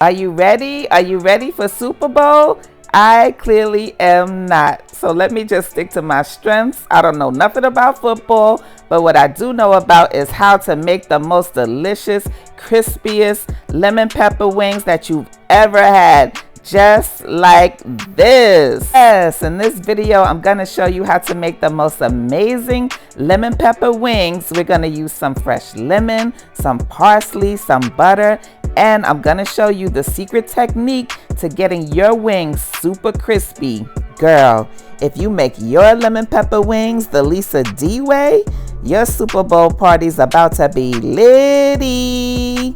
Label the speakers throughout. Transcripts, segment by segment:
Speaker 1: Are you ready? Are you ready for Super Bowl? I clearly am not. So let me just stick to my strengths. I don't know nothing about football, but what I do know about is how to make the most delicious, crispiest lemon pepper wings that you've ever had. Just like this. Yes, in this video, I'm gonna show you how to make the most amazing lemon pepper wings. We're gonna use some fresh lemon, some parsley, some butter, and I'm gonna show you the secret technique to getting your wings super crispy. Girl, if you make your lemon pepper wings the Lisa D way, your Super Bowl party's about to be litty.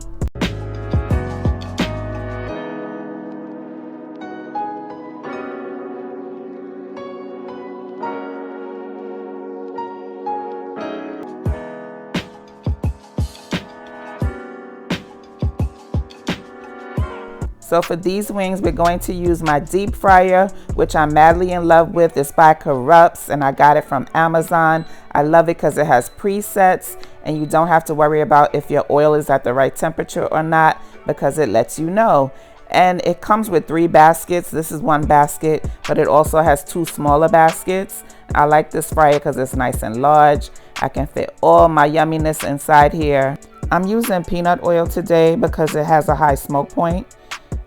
Speaker 1: So for these wings, we're going to use my deep fryer, which I'm madly in love with. It's by Corrupts, and I got it from Amazon. I love it because it has presets, and you don't have to worry about if your oil is at the right temperature or not, because it lets you know. And it comes with 3 baskets. This is 1 basket, but it also has 2 smaller baskets. I like this fryer because it's nice and large. I can fit all my yumminess inside here. I'm using peanut oil today because it has a high smoke point.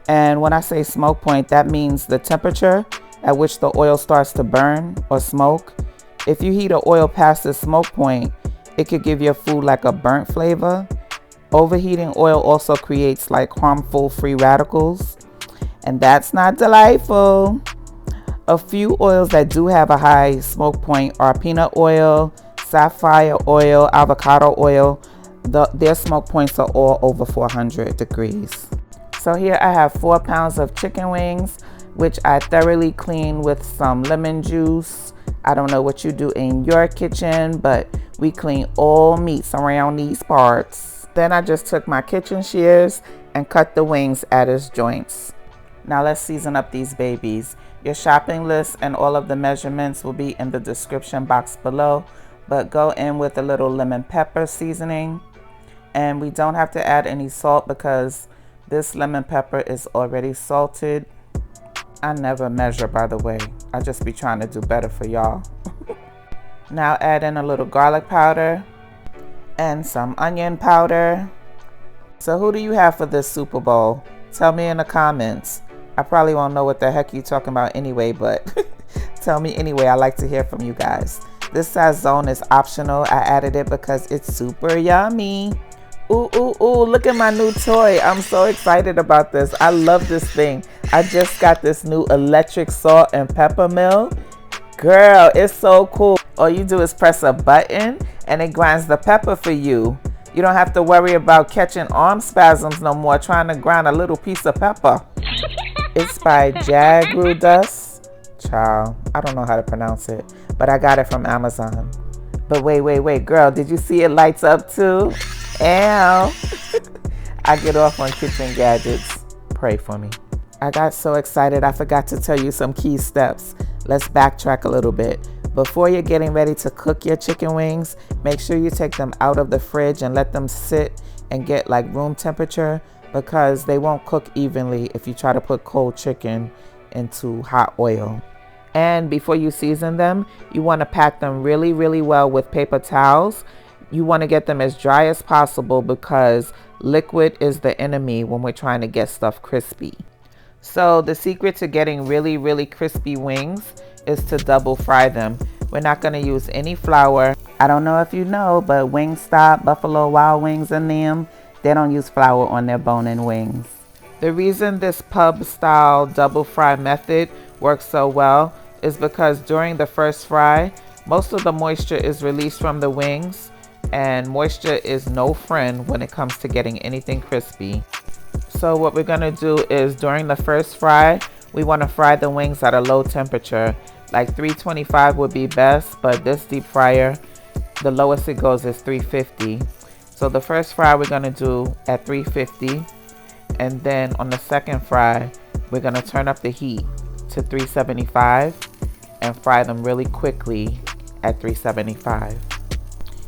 Speaker 1: And when I say smoke point, that means the temperature at which the oil starts to burn or smoke. If you heat the oil past the smoke point, it could give your food like a burnt flavor. Overheating oil also creates like harmful free radicals, and that's not delightful. A few oils that do have a high smoke point are peanut oil, sapphire oil, avocado oil. Their smoke points are all over 400 degrees. So here I have 4 pounds of chicken wings, which I thoroughly clean with some lemon juice. I don't know what you do in your kitchen, but we clean all meats around these parts. Then I just took my kitchen shears and cut the wings at its joints. Now let's season up these babies. Your shopping list and all of the measurements will be in the description box below, but go in with a little lemon pepper seasoning. And we don't have to add any salt because this lemon pepper is already salted. I never measure, by the way. I just be trying to do better for y'all. Now add in a little garlic powder and some onion powder. So who do you have for this Super Bowl? Tell me in the comments. I probably won't know what the heck you're talking about anyway, but tell me anyway. I like to hear from you guys. This sazon is optional. I added it because it's super yummy. Ooh, ooh, ooh, look at my new toy. I'm so excited about this. I love this thing. I just got this new electric salt and pepper mill. Girl, it's so cool. All you do is press a button and it grinds the pepper for you. You don't have to worry about catching arm spasms no more trying to grind a little piece of pepper. It's by Jagrudus. Child, I don't know how to pronounce it, but I got it from Amazon. But wait, girl, did you see it lights up too? Ow. I get off on kitchen gadgets. Pray for me. I got so excited I forgot to tell you some key steps. Let's backtrack a little bit. Before you're getting ready to cook your chicken wings, make sure you take them out of the fridge and let them sit and get like room temperature, because they won't cook evenly if you try to put cold chicken into hot oil. And before you season them, you want to pat them really, really well with paper towels. You want to get them as dry as possible because liquid is the enemy when we're trying to get stuff crispy. So the secret to getting really, really crispy wings is to double fry them. We're not going to use any flour. I don't know if you know, but Wingstop, Buffalo Wild Wings and them, they don't use flour on their bone-in wings. The reason this pub style double fry method works so well is because during the first fry, most of the moisture is released from the wings, and moisture is no friend when it comes to getting anything crispy. So what we're gonna do is during the first fry, we wanna fry the wings at a low temperature. Like 325 would be best, but this deep fryer, the lowest it goes is 350. So the first fry we're gonna do at 350, and then on the second fry, we're gonna turn up the heat to 375 and fry them really quickly at 375.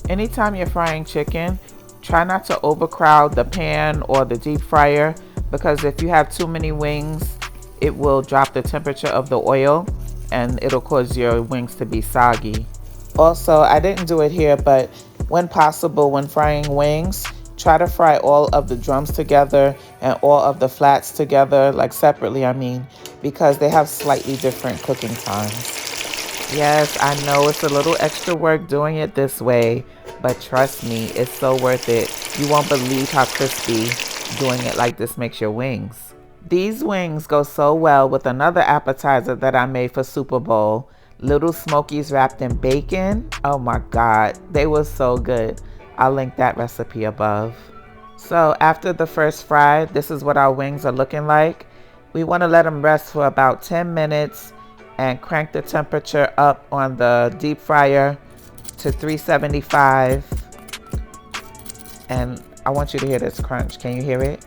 Speaker 1: Anytime you're frying chicken, try not to overcrowd the pan or the deep fryer, because if you have too many wings, it will drop the temperature of the oil and it'll cause your wings to be soggy. Also, I didn't do it here, but when possible, when frying wings, try to fry all of the drums together and all of the flats together, like separately, I mean, because they have slightly different cooking times. Yes, I know it's a little extra work doing it this way, but trust me, it's so worth it. You won't believe how crispy doing it like this makes your wings. These wings go so well with another appetizer that I made for Super Bowl, Lil Smokies Wrapped in bacon. Oh my God, they were so good. I'll link that recipe above. So after the first fry, this is what our wings are looking like. We want to let them rest for about 10 minutes and crank the temperature up on the deep fryer to 375. And I want you to hear this crunch. Can you hear it?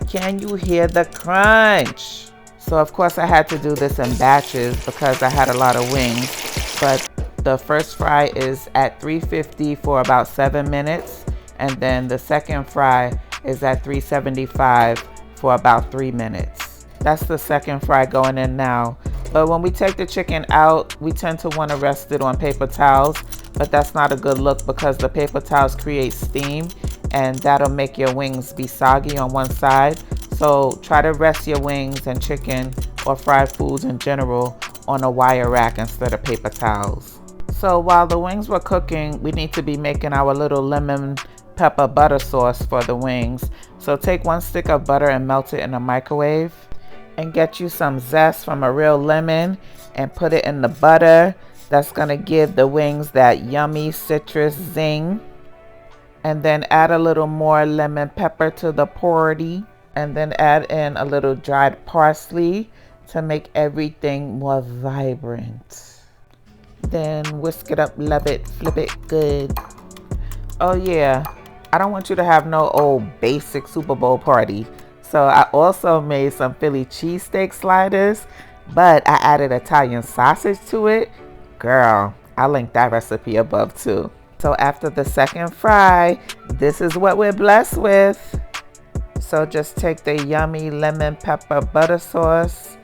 Speaker 1: Can you hear the crunch? So of course I had to do this in batches because I had a lot of wings, but the first fry is at 350 for about 7 minutes, and then the second fry is at 375 for about 3 minutes. That's the second fry going in now. But when we take the chicken out, we tend to want to rest it on paper towels, but that's not a good look because the paper towels create steam and that'll make your wings be soggy on one side. So try to rest your wings and chicken or fried foods in general on a wire rack instead of paper towels. So while the wings were cooking, we need to be making our little lemon pepper butter sauce for the wings. So take 1 stick of butter and melt it in a microwave, and get you some zest from a real lemon and put it in the butter. That's gonna give the wings that yummy citrus zing. And then add a little more lemon pepper to the party, and then add in a little dried parsley to make everything more vibrant. Then whisk it up, love it, flip it good. Oh yeah, I don't want you to have no old basic Super Bowl party. So I also made some Philly cheesesteak sliders, but I added Italian sausage to it. Girl, I'll link that recipe above too. So after the second fry, this is what we're blessed with. So just take the yummy lemon pepper butter sauce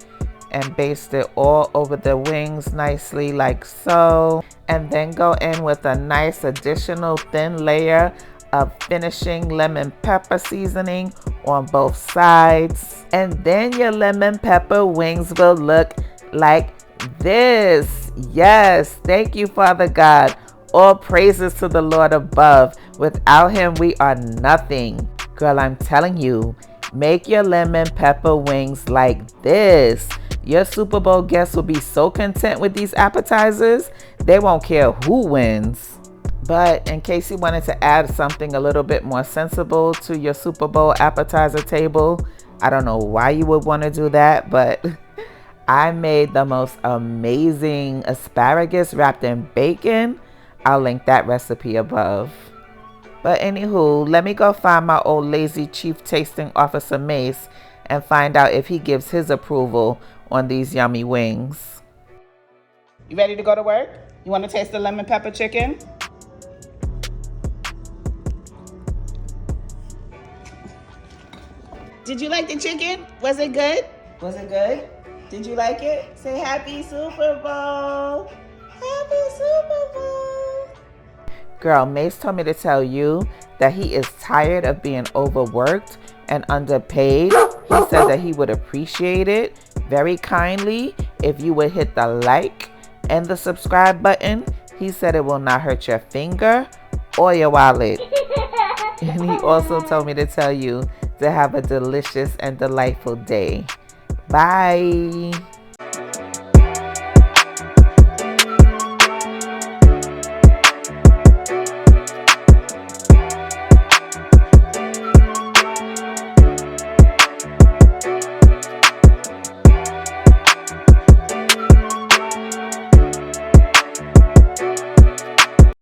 Speaker 1: and baste it all over the wings nicely like so. And then go in with a nice additional thin layer of finishing lemon pepper seasoning on both sides. And then your lemon pepper wings will look like this. Yes, thank you, Father God. All praises to the Lord above. Without him, we are nothing. Girl, I'm telling you, make your lemon pepper wings like this. Your Super Bowl guests will be so content with these appetizers, they won't care who wins. But in case you wanted to add something a little bit more sensible to your Super Bowl appetizer table, I don't know why you would want to do that, but I made the most amazing asparagus wrapped in bacon. I'll link that recipe above. But anywho, let me go find my old lazy chief tasting officer Mace and find out if he gives his approval on these yummy wings. You ready to go to work? You want to taste the lemon pepper chicken? Did you like the chicken? Was it good? Was it good? Did you like it? Say happy Super Bowl. Happy Super Bowl. Girl, Mace told me to tell you that he is tired of being overworked and underpaid. He said that he would appreciate it very kindly if you would hit the like and the subscribe button. He said it will not hurt your finger or your wallet. And he also told me to tell you to have a delicious and delightful day. Bye.